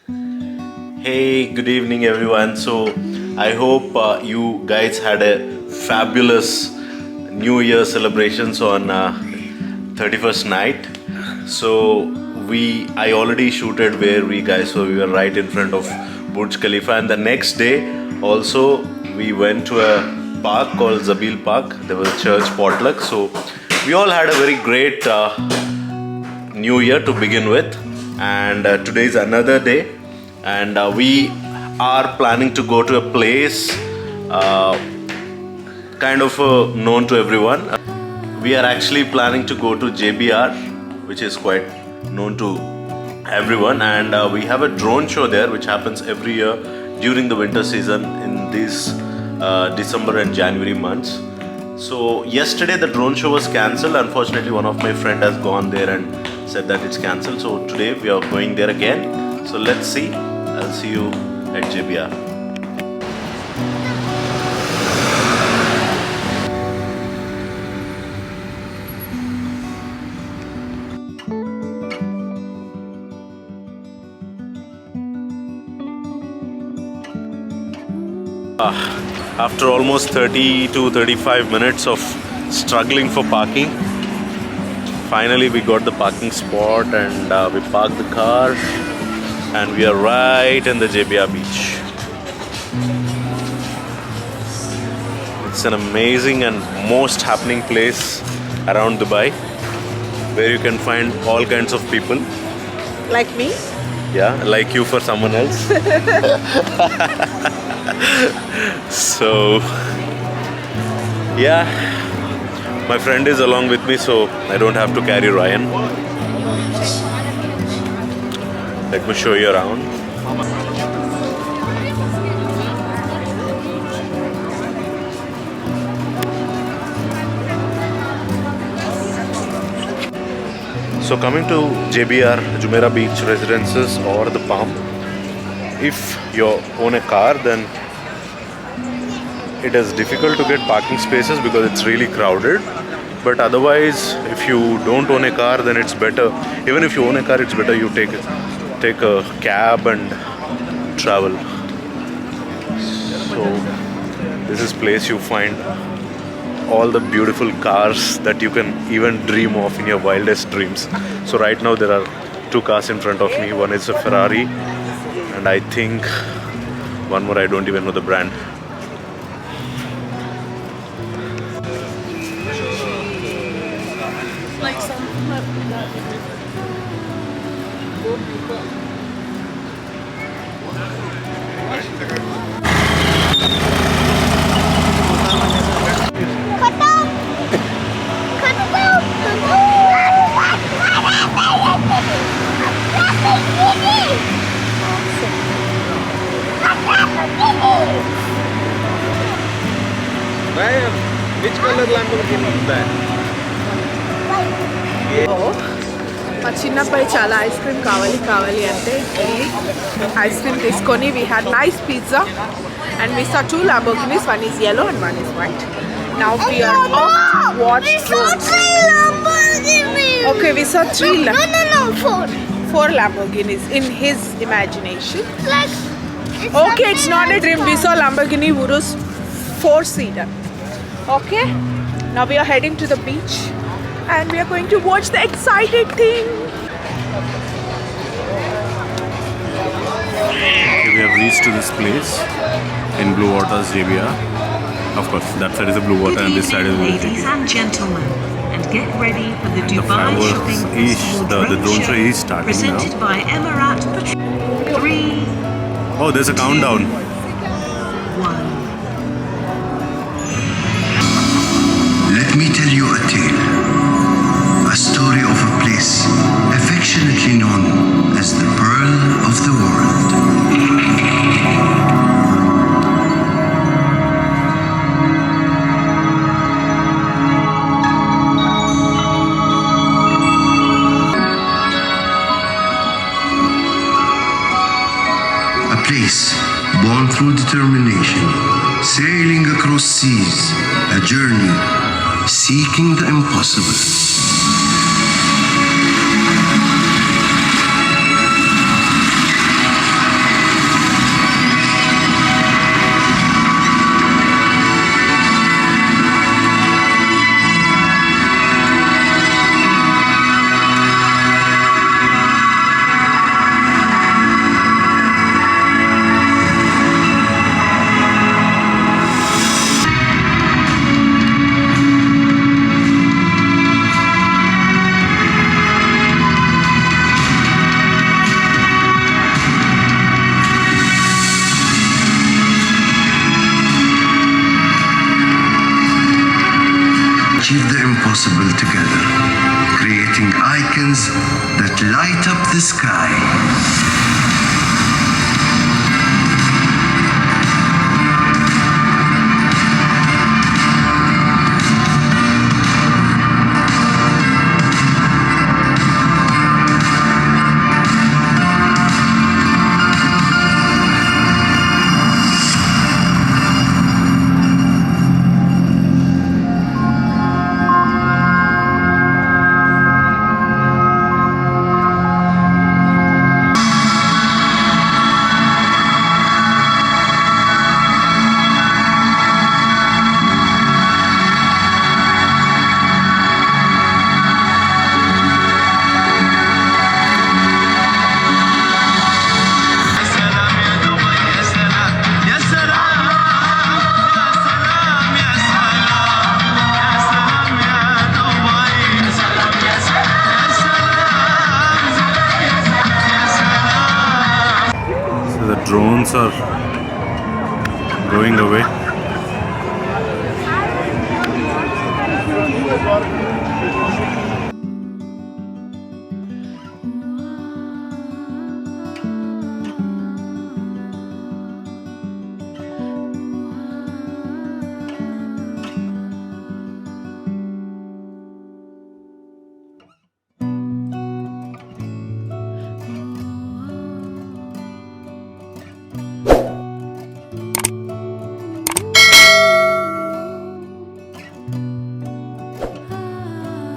Hey, good evening, everyone. So, I hope you guys had a fabulous New Year celebrations on 31st night. So, I already shooted where we guys, so we were right in front of Burj Khalifa, and the next day also we went to a park called Zabil Park. There was a church potluck, so we all had a very great New Year to begin with, and today is another day, and we are planning to go to a place kind of known to everyone. We are actually planning to go to JBR, which is quite known to everyone, and we have a drone show there which happens every year during the winter season in these December and January months. So yesterday the drone show was cancelled. Unfortunately, one of my friend has gone there and said that it's cancelled. So today we are going there again. So let's see. I'll see you at JBR. After almost 30 to 35 minutes of struggling for parking, finally we got the parking spot, and we parked the car, and we are right in the JBR beach. It's an amazing and most happening place around Dubai, where you can find all kinds of people. Like me? Yeah, like you for someone else. So yeah, my friend is along with me, so I don't have to carry Ryan. Let me show you around. So coming to JBR Jumeirah Beach Residences or the Palm, if you own a car, then it is difficult to get parking spaces because it's really crowded. But otherwise, if you don't own a car, then it's better. Even if you own a car, it's better you take a cab and travel. So this is place you find all the beautiful cars that you can even dream of in your wildest dreams. So right now there are two cars in front of me. One is a Ferrari, and I think one more, I don't even know the brand. Like something like that. Ryan, which color Lamborghini is that? మా చిన్నప్పటి చాలా ice cream కావాలి అంటే ice cream తీసుకొని we had nice pizza and we saw two Lamborghinis, one is yellow and one is white. Now we are off to watch drones. Okay, we saw three. No, four Lamborghinis in his imagination. Okay, it's not a dream. We saw Lamborghini Urus 4-seater. Okay, now we are heading to the beach and we are going to watch the exciting thing. Okay, we have reached to this place in Blue Waters, JBR. Of course, that side is the Blue Water and this side is the Ladies and gentlemen, and get ready for the Dubai Shopping Festival the drone show is starting presented now. by Emirat Petroleum. 3, Oh, there's a countdown. 1. Let me tell you a tale, a story of a place affectionately known as the Pearl of the World. A place born through determination, sailing across seas, a journey seeking the impossible. impossible together, creating icons that light up the sky. The drones are going away.